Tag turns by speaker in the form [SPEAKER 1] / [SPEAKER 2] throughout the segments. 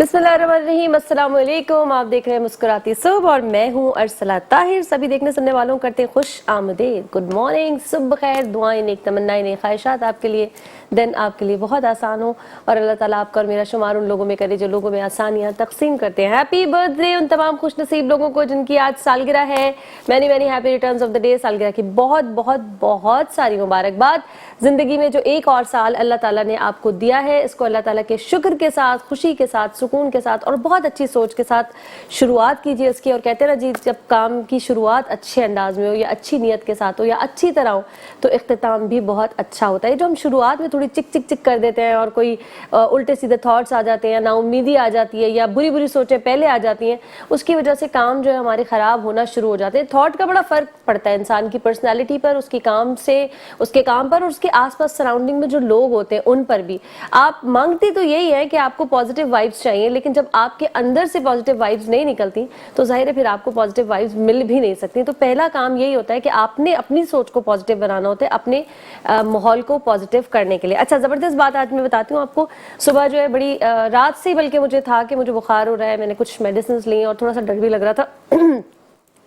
[SPEAKER 1] बिस्मिल्लाहिर्रहमानिर्रहीम, अस्सलाम वालेकुम। आप देख रहे हैं मुस्कुराती सुबह और मैं हूं अरसला ताहिर। सभी देखने सुनने वालों करते हैं खुश आमदीद, गुड मॉर्निंग, सुबह खैर, दुआएं नेक, तमन्नाएं नेक, ख्वाहिशात आपके लिए दिन आपके लिए बहुत आसान हो और अल्लाह ताला आपका और मेरा शुमार उन लोगों में करे जो लोगों में आसानियां तकसीम करते हैं। हैप्पी बर्थडे उन तमाम खुश नसीब लोगों को जिनकी आज सालगिरह है। Many many happy returns of the day. सालगिरह की बहुत बहुत बहुत सारी मुबारकबाद। जिंदगी में जो एक और साल अल्लाह ताला ने आपको दिया है, इसको अल्लाह ताला के शुक्र के साथ, खुशी के साथ, सुकून के साथ और बहुत अच्छी सोच के साथ शुरुआत कीजिए उसकी। और कहते हैं ना जी, जब काम की शुरुआत अच्छे अंदाज में हो या अच्छी नीयत के साथ हो या अच्छी तरह हो तो इख्तिताम भी बहुत अच्छा होता है। जो हम शुरुआत में थोड़ी चिक चिक चिक कर देते हैं और कोई उल्टे सीधे थॉट्स आ जाते हैं, नाउम्मीदी आ जाती है या बुरी बुरी सोचें पहले आ जाती हैं, उसकी वजह से काम जो है हमारे ख़राब होना शुरू हो जाते हैं। थॉट का बड़ा फ़र्क पड़ता है इंसान की पर्सनैलिटी पर, उसके काम से, उसके काम पर और उसके आसपास सराउंडिंग में जो लोग होते हैं उन पर भी। आप मांगती तो यही है कि आपको पॉजिटिव वाइब्स चाहिए, लेकिन जब आपके अंदर से पॉजिटिव वाइब्स नहीं निकलती तो जाहिर है फिर आपको पॉजिटिव वाइब्स मिल भी नहीं सकती। तो पहला काम यही होता है कि आपने अपनी सोच को पॉजिटिव बनाना होता है, अपने माहौल को पॉजिटिव करने के लिए। अच्छा, ज़बरदस्त बात आज मैं बताती हूँ आपको। सुबह जो है बड़ी रात से ही बल्कि मुझे था कि मुझे बुखार हो रहा है, मैंने कुछ मेडिसिन ली और थोड़ा सा डर भी लग रहा था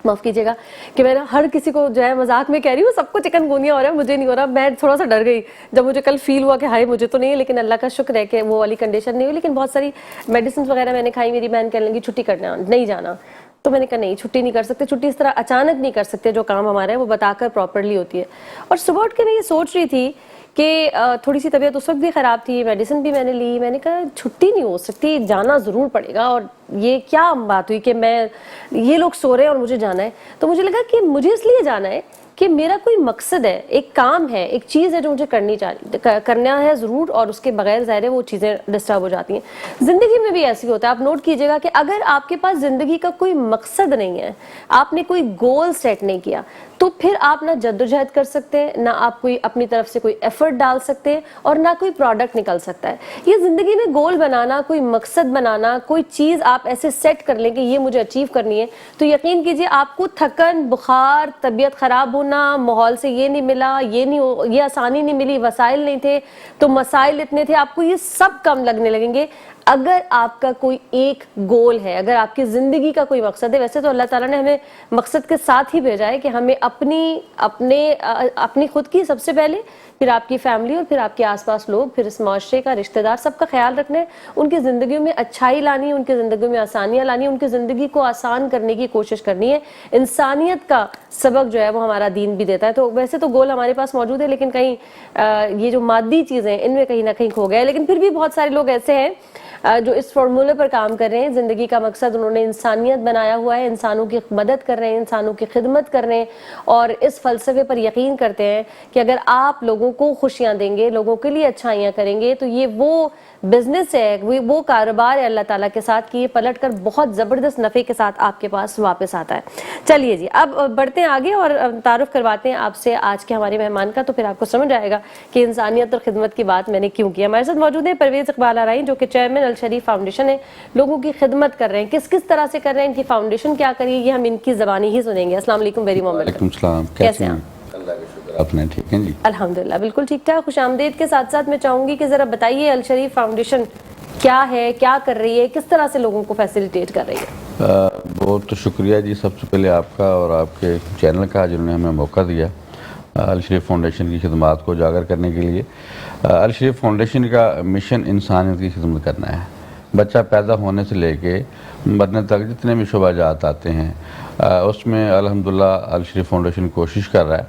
[SPEAKER 1] माफ़ कीजिएगा कि मैं ना हर किसी को जो है मजाक में कह रही हूँ, सबको चिकनगुनिया हो रहा है, मुझे नहीं हो रहा। मैं थोड़ा सा डर गई जब मुझे कल फील हुआ कि हाय मुझे तो नहीं है, लेकिन अल्लाह का शुक्र है कि वो वाली कंडीशन नहीं हुई। लेकिन बहुत सारी मेडिसिन वगैरह मैंने खाई। मेरी बहन कहने लगी छुट्टी करना नहीं जाना, तो मैंने कहा नहीं, छुट्टी नहीं कर सकते, छुट्टी इस तरह अचानक नहीं कर सकते, जो काम हमारा है वो बताकर प्रॉपरली होती है। और सुबह उठ के मैं ये सोच रही थी कि थोड़ी सी तबीयत उस वक्त भी ख़राब थी, मेडिसिन भी मैंने ली, मैंने कहा छुट्टी नहीं हो सकती, जाना ज़रूर पड़ेगा। और ये क्या बात हुई कि मैं, ये लोग सो रहे हैं और मुझे जाना है। तो मुझे लगा कि मुझे इसलिए जाना है कि मेरा कोई मकसद है, एक काम है, एक चीज़ है जो मुझे करना है ज़रूर, और उसके बगैर ज़ाहिर है वो चीज़ें डिस्टर्ब हो जाती हैं। ज़िंदगी में भी ऐसी होता है। आप नोट कीजिएगा कि अगर आपके पास ज़िंदगी का कोई मकसद नहीं है, आपने कोई गोल सेट नहीं किया, तो फिर आप ना जद्दोजहद कर सकते हैं, ना आप कोई अपनी तरफ से कोई एफर्ट डाल सकते हैं और ना कोई प्रोडक्ट निकल सकता है। ये ज़िंदगी में गोल बनाना, कोई मकसद बनाना, कोई चीज़ आप ऐसे सेट कर लें कि ये मुझे अचीव करनी है, तो यकीन कीजिए आपको थकन, बुखार, तबीयत ख़राब होना, माहौल से ये नहीं मिला, ये नहीं हो, ये आसानी नहीं मिली, वसाइल नहीं थे तो मसाइल इतने थे, आपको ये सब कम लगने लगेंगे अगर आपका कोई एक गोल है, अगर आपकी ज़िंदगी का कोई मकसद है। वैसे तो अल्लाह ताला ने हमें मकसद के साथ ही भेजा है कि हमें अपनी खुद की सबसे पहले, फिर आपकी फैमिली और फिर आपके आसपास लोग, फिर इस माशरे का, रिश्तेदार, सबका ख्याल रखना है, उनकी ज़िंदगी में अच्छाई लानी है, उनकी ज़िंदगी में आसानियाँ लानी है, उनकी ज़िंदगी को आसान करने की कोशिश करनी है। इंसानियत का सबक जो है वो हमारा दीन भी देता है। तो वैसे तो गोल हमारे पास मौजूद है, लेकिन कहीं ये जो मादी चीज़ें इनमें कहीं ना कहीं खो गया है। लेकिन फिर भी बहुत सारे लोग ऐसे हैं जो इस फॉर्मूले पर काम कर रहे हैं। ज़िंदगी का मकसद उन्होंने इंसानियत बनाया हुआ है, इंसानों की मदद कर रहे हैं, इंसानों की खिदमत कर रहे हैं और इस फ़लसफ़े पर यकीन करते हैं कि अगर आप लोगों को खुशियाँ देंगे, लोगों के लिए अच्छाइयाँ करेंगे, तो ये वो बिज़नेस है, वो कारोबार है अल्लाह ताला के साथ कि ये पलट कर बहुत ज़बरदस्त नफ़े के साथ आपके पास वापस आता है। चलिए जी, अब बढ़ते हैं आगे और तारुफ करवाते हैं आपसे आज के हमारे मेहमान का, तो फिर आपको समझ आएगा कि इंसानियत और खिदमत की बात मैंने क्यों की। हमारे साथ मौजूद है परवेज़ इकबाल आरई, जो कि चेयरमैन अल शरीफ फाउंडेशन है, लोगों की खिदमत कर रहे हैं। किस किस तरह से कर रहे हैं, इनकी फाउंडेशन क्या करिए, ये हम इनकी ज़बानी ही सुनेंगे। अस्सलाम वालेकुम, वेरी मोहम्मद।
[SPEAKER 2] कैसे हैं? अल्लाह का शुक्र, आपने ठीक हैं जी?
[SPEAKER 1] अल्हम्दुलिल्लाह बिल्कुल ठीक ठाक। खुशामदीद के साथ साथ मैं चाहूँगी कि ज़रा बताइए अल शरीफ फाउंडेशन क्या है, क्या कर रही है, किस तरह से लोगों को फैसिलिटेट कर रही है?
[SPEAKER 2] बहुत तो शुक्रिया जी सबसे पहले आपका और आपके चैनल का, जिन्होंने हमें मौका दिया अल शरीफ फाउंडेशन की खिदमत को उजागर करने के लिए। अल शरीफ फाउंडेशन का मिशन इंसानियत की खिदमत करना है। बच्चा पैदा होने से लेके मरने तक जितने भी शुभाजात आते हैं उसमें अल्हम्दुलिल्लाह अल शरीफ फाउंडेशन कोशिश कर रहा है।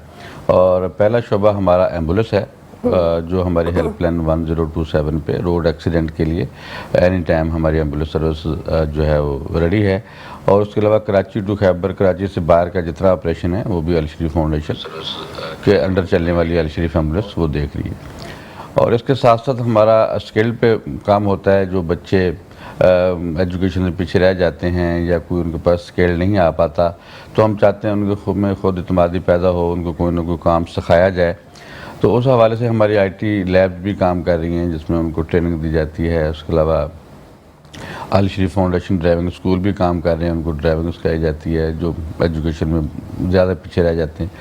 [SPEAKER 2] और पहला शुबा हमारा एम्बुलेंस है, जो हमारी हेल्पलाइन 1027 पे रोड एक्सीडेंट के लिए एनी टाइम हमारी एम्बुलेंस सर्विस जो है वो रेडी है। और उसके अलावा कराची टू खैबर, कराची से बाहर का जितना ऑपरेशन है वो भी अल शरीफ फाउंडेशन के अंडर चलने वाली अल शरीफ एम्बुलेंस वो देख रही है। और इसके साथ साथ हमारा स्किल पे काम होता है। जो बच्चे एजुकेशन में पीछे रह जाते हैं या कोई उनके पास स्किल नहीं आ पाता, तो हम चाहते हैं उनके खुद इत्मीनान पैदा हो, उनको कोई ना कोई काम सिखाया जाए। तो उस हवाले से हमारी IT लैब्स भी काम कर रही हैं, जिसमें उनको ट्रेनिंग दी जाती है। उसके अलावा अल शरीफ फाउंडेशन ड्राइविंग स्कूल भी काम कर रहे हैं, उनको ड्राइविंग सिखाई जाती है। जो एजुकेशन में ज़्यादा पीछे रह जाते हैं।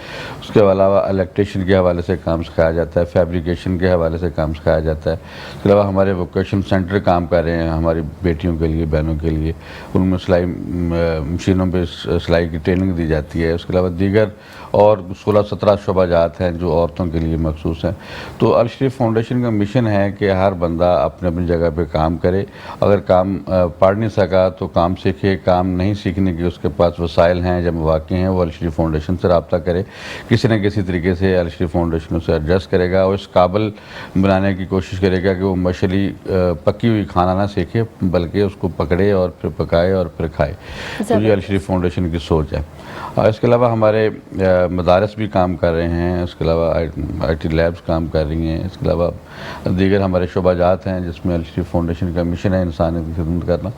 [SPEAKER 2] उसके अलावा इलेक्ट्रिशियन के हवाले से काम सिखाया जाता है, फैब्रिकेशन के हवाले से काम सिखाया जाता है। उसके अलावा हमारे वोकेशन सेंटर काम कर रहे हैं हमारी बेटियों के लिए, बहनों के लिए, उनमें सिलाई मशीनों पर सिलाई की ट्रेनिंग दी जाती है। उसके अलावा दीगर और 16-17 शोबाजात हैं जो औरतों के लिए मखसूस हैं। तो अल शरीफ फाउंडेशन का मिशन है कि हर बंदा अपने अपनी जगह पे काम करे। अगर काम पढ़ नहीं सका तो काम सीखे, काम नहीं सीखने की उसके पास वसाइल हैं या मौक़े हैं, वो अल शरीफ फाउंडेशन से रब्ता करे, किसी न किसी तरीके से अल शरीफ फाउंडेशन उसे एडजस्ट करेगा और इस काबिल बनाने की कोशिश करेगा कि वो मछली पकी हुई खाना ना सीखे बल्कि उसको पकड़े और फिर पकाए और फिर खाए। तो ये अल शरीफ फाउंडेशन की सोच है। और इसके अलावा हमारे मदारस भी काम कर रहे हैं, इसके अलावा IT लैब्स काम कर रही हैं, इसके अलावा दीगर हमारे शोबाजात हैं जिसमें अल शरीफ फाउंडेशन का मिशन है इंसानियत की खिदमत करना।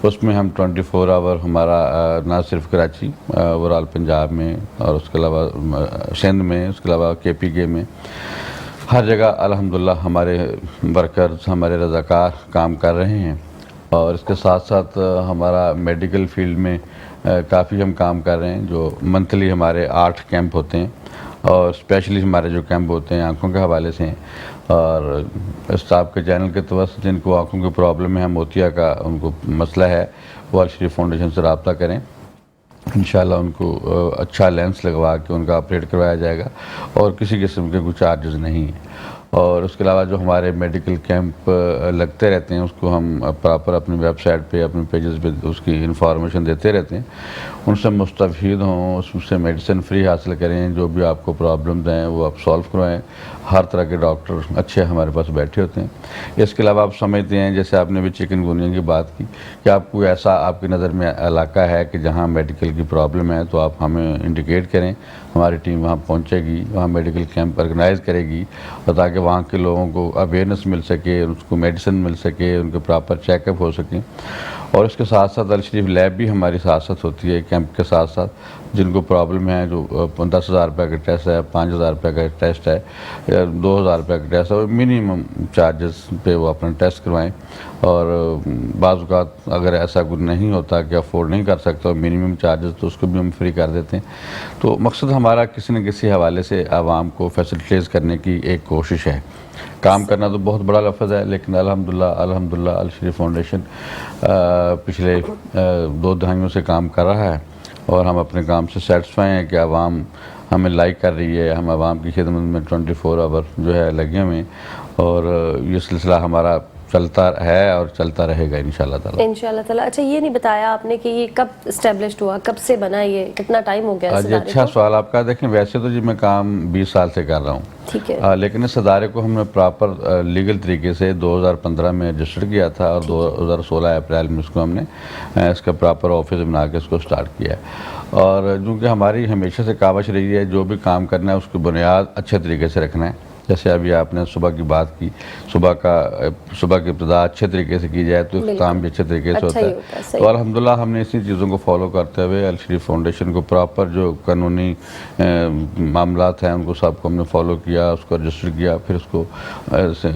[SPEAKER 2] उसमें हम 24 आवर हमारा ना सिर्फ कराची, ओवरऑल पंजाब में और उसके अलावा सिंध में, उसके अलावा KPK में, हर जगह अल्हम्दुलिल्लाह हमारे वर्कर्स, हमारे रज़ाकार काम कर रहे हैं। और इसके साथ साथ हमारा मेडिकल फील्ड में काफ़ी हम काम कर रहे हैं। जो मंथली हमारे 8 कैंप होते हैं और स्पेशली हमारे जो कैंप होते हैं आँखों के हवाले से हैं। और इस आपके चैनल के तवस्त जिनको आँखों की प्रॉब्लम है, मोतिया का उनको मसला है, वो अल शरीफ फाउंडेशन से रब्ता करें। इंशाल्लाह उनको अच्छा लेंस लगवा के उनका ऑपरेट करवाया जाएगा और किसी किस्म के कोई चार्जेस नहीं हैं। और उसके अलावा जो हमारे मेडिकल कैंप लगते रहते हैं उसको हम प्रॉपर अपनी वेबसाइट पे, अपने पेजेस पे उसकी इंफॉर्मेशन देते रहते हैं। उनसे मुस्तफ़ीद हों, उससे मेडिसिन फ्री हासिल करें, जो भी आपको प्रॉब्लम्स हैं वो आप सॉल्व करवाएं। हर तरह के डॉक्टर अच्छे हमारे पास बैठे होते हैं। इसके अलावा आप समझते हैं, जैसे आपने भी चिकनगुनिया की बात की, कि आपको ऐसा आपकी नज़र में इलाका है कि जहाँ मेडिकल की प्रॉब्लम है तो आप हमें इंडिकेट करें, हमारी टीम वहाँ पहुँचेगी, वहाँ मेडिकल कैंप ऑर्गेनाइज़ करेगी और ताकि वहाँ के लोगों को अवेयरनेस मिल सके, उसको मेडिसिन मिल सके, उनके प्रॉपर चेकअप हो सकें। और इसके साथ साथ अल शरीफ लैब भी हमारी साथ साथ होती है कैंप के साथ साथ। जिनको प्रॉब्लम है, जो 10,000 रुपये का टेस्ट है, 5,000 रुपये का टेस्ट है या 2,000 रुपये का टेस्ट है, मिनिमम चार्जेस पे वो अपना टेस्ट करवाएं। और बाज़ औक़ात अगर ऐसा कुछ नहीं होता कि अफोर्ड नहीं कर सकते और मिनिमम चार्जेस, तो उसको भी हम फ्री कर देते हैं। तो मकसद हमारा किसी न किसी हवाले से आवाम को फैसिलिटेट करने की एक कोशिश है। काम करना तो बहुत बड़ा लफ्ज़ है, लेकिन अल्हम्दुलिल्लाह अल शरीफ फाउंडेशन पिछले 2 दहाइयों से काम कर रहा है और हम अपने काम से सेटिस्फाई हैं कि आवाम हमें लाइक कर रही है। हम आवाम की खिदमत में 24 आवर जो है लगे हुए हैं और ये सिलसिला हमारा चलता है और चलता रहेगा इंशाल्लाह ताला।
[SPEAKER 1] अच्छा, ये नहीं बताया आपने कि ये कब इस्टेब्लिश्ड हुआ, कब से बना, ये कितना टाइम हो गया?
[SPEAKER 2] जी, अच्छा सवाल आपका। देखें, वैसे तो जी मैं काम 20 साल से कर रहा हूँ,
[SPEAKER 1] ठीक है,
[SPEAKER 2] लेकिन इस अदारे को हमने प्रॉपर लीगल तरीके से 2015 में रजिस्टर किया था और 2016 अप्रैल में इसको हमने इसका प्रॉपर ऑफिस बना के इसको स्टार्ट किया है। और चूँकि हमारी हमेशा से कावश रही है जो भी काम करना है उसकी बुनियाद अच्छे तरीके से रखना है। जैसे अभी आपने सुबह की बात की, सुबह की इब्तिदा अच्छे तरीके से की जाए तो इख्तिताम भी अच्छे तरीके से होता है। तो अल्हम्दुलिल्लाह हमने इसी चीज़ों को फॉलो करते हुए अल शरीफ फाउंडेशन को प्रॉपर जो कानूनी मामलात हैं उनको सबको हमने फॉलो किया, उसको रजिस्टर किया, फिर उसको